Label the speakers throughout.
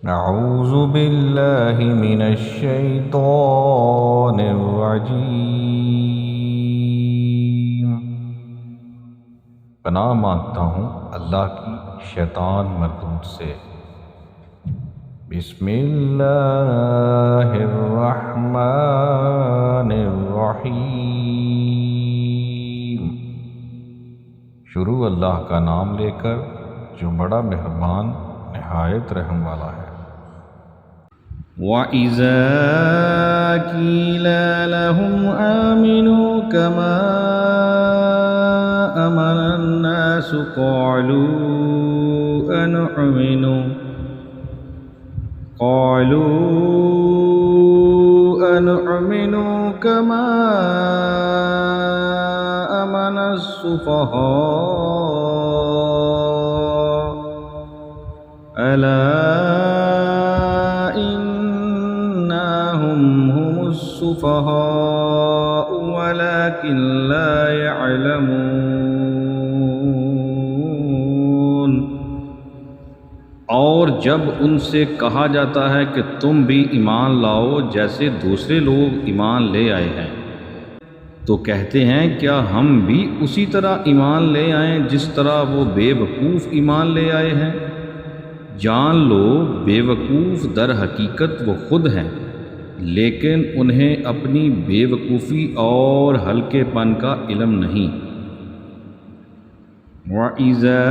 Speaker 1: أعوذ بالله من الشيطان الرجيم۔ پناہ مانگتا ہوں اللہ کی شیطان مردود سے۔ بسم اللہ الرحمن الرحیم۔ شروع اللہ کا نام لے کر جو بڑا مہربان نہایت رحم والا ہے۔
Speaker 2: وَإِذَا قِيلَ لَهُمْ آمِنُوا كَمَا آمَنَ النَّاسُ قَالُوا أَنُؤْمِنُ كَمَا آمَنَ السُّفَهَاءُ أَلَا هم السفهاء ولكن لا يعلمون۔ اور جب ان سے کہا جاتا ہے کہ تم بھی ایمان لاؤ جیسے دوسرے لوگ ایمان لے آئے ہیں، تو کہتے ہیں کیا ہم بھی اسی طرح ایمان لے آئیں جس طرح وہ بے وقوف ایمان لے آئے ہیں؟ جان لو بے وقوف در حقیقت وہ خود ہیں، لیکن انہیں اپنی بے وقوفی اور ہلکے پن کا علم نہیں۔ وَإِذَا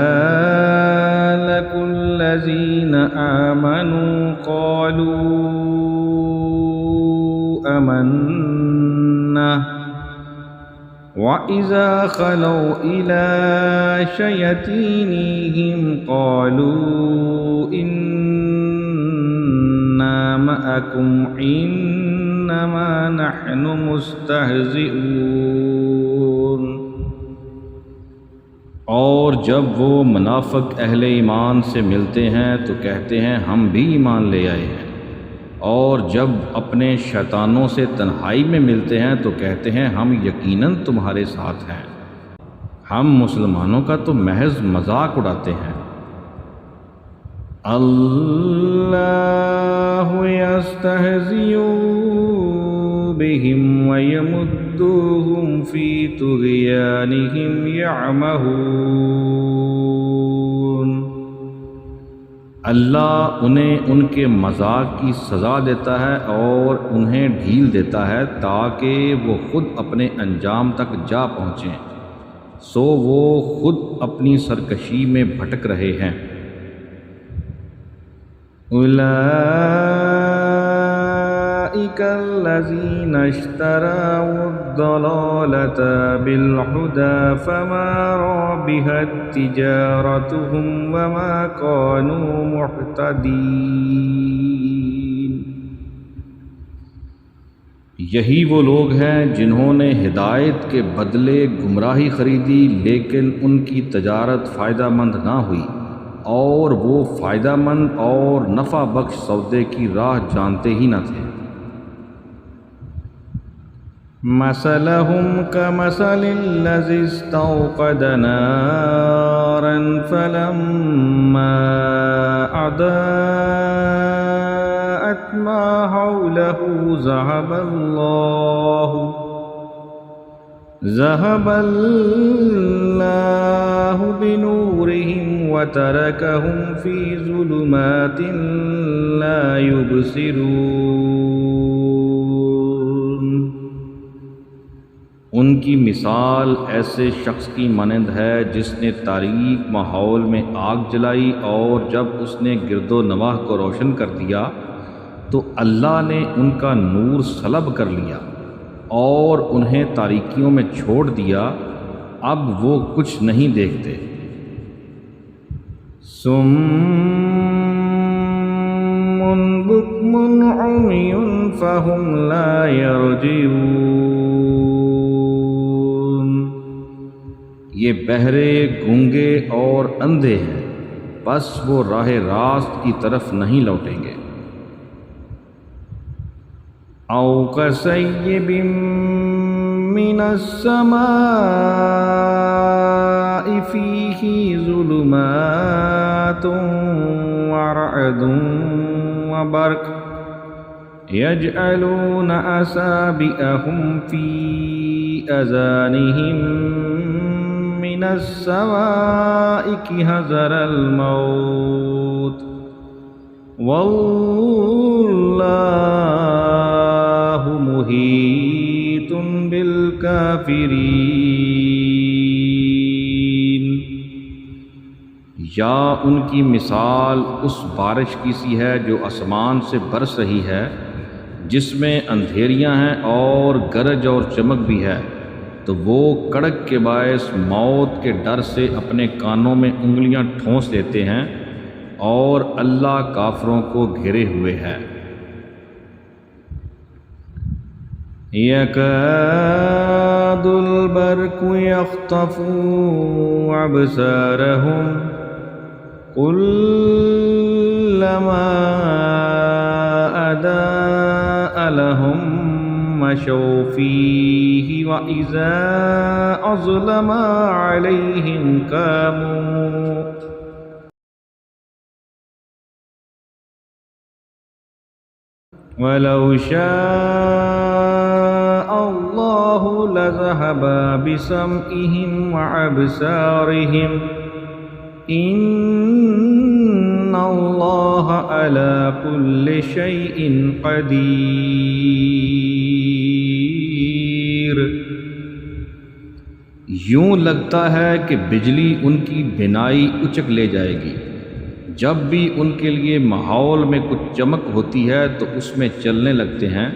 Speaker 2: لَقُوا الَّذِينَ آمَنُوا قَالُوا آمَنَّا وَإِذَا خَلَوْا إِلَى شَيَاطِينِهِمْ قَالُوا إِنَّا مَعَكُمْ إِنَّمَا نَحْنُ مُسْتَهْزِئُونَ۔ اور جب وہ منافق اہل ایمان سے ملتے ہیں تو کہتے ہیں ہم بھی ایمان لے آئے ہیں، اور جب اپنے شیطانوں سے تنہائی میں ملتے ہیں تو کہتے ہیں ہم یقیناً تمہارے ساتھ ہیں، ہم مسلمانوں کا تو محض مذاق اڑاتے ہیں۔ اللہ یستہزئ بہم ویمدہم فی طغیانہم یعمہون۔ اللہ انہیں ان کے مذاق کی سزا دیتا ہے اور انہیں ڈھیل دیتا ہے تاکہ وہ خود اپنے انجام تک جا پہنچیں، سو وہ خود اپنی سرکشی میں بھٹک رہے ہیں۔ اولئک الذین اشتروا الضلالۃ بالہدی فما ربحت تجارتہم وما کانوا مہتدین۔ یہی وہ لوگ ہیں جنہوں نے ہدایت کے بدلے گمراہی خریدی، لیکن ان کی تجارت فائدہ مند نہ ہوئی، اور وہ فائدہ مند اور نفع بخش سودے کی راہ جانتے ہی نہ تھے۔ مثلهم كمثل الذي استوقد نارا فلما أضاءت ما حوله ذهب الله بنورهم وتركهم في ظلمات لا يبصرون۔ ان کی مثال ایسے شخص کی مانند ہے جس نے تاریک ماحول میں آگ جلائی، اور جب اس نے گرد و نواح کو روشن کر دیا تو اللہ نے ان کا نور سلب کر لیا اور انہیں تاریکیوں میں چھوڑ دیا، اب وہ کچھ نہیں دیکھتے۔ صم بکم عمی فہم لا یرجعون۔ یہ بہرے، گونگے اور اندھے ہیں، بس وہ راہ راست کی طرف نہیں لوٹیں گے۔ او کصیب من السماء فیہ ظلمات ورعد وبرق يجعلون أصابعهم في آذانهم من الصواعق حذر الموت والله محيط بالكافرين۔ یا ان کی مثال اس بارش کی سی ہے جو آسمان سے برس رہی ہے، جس میں اندھیریاں ہیں اور گرج اور چمک بھی ہے، تو وہ کڑک کے باعث موت کے ڈر سے اپنے کانوں میں انگلیاں ٹھونس لیتے ہیں، اور اللہ کافروں کو گھیرے ہوئے ہے۔ یکاد البرق یخطف ابصارهم كلما أضاء لهم مشوا فيه وإذا أظلم عليهم قاموا ولو شاء الله لذهب بسمعهم وأبصارهم إن الله على كل شيء قدير۔ یوں لگتا ہے کہ بجلی ان کی بینائی اچک لے جائے گی۔ جب بھی ان کے لیے ماحول میں کچھ چمک ہوتی ہے تو اس میں چلنے لگتے ہیں،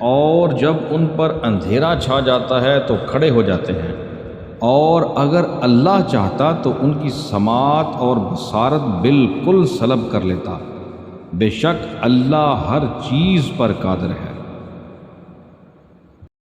Speaker 2: اور جب ان پر اندھیرا چھا جاتا ہے تو کھڑے ہو جاتے ہیں، اور اگر اللہ چاہتا تو ان کی سماعت اور بصارت بالکل سلب کر لیتا۔ بے شک اللہ ہر چیز پر قادر ہے۔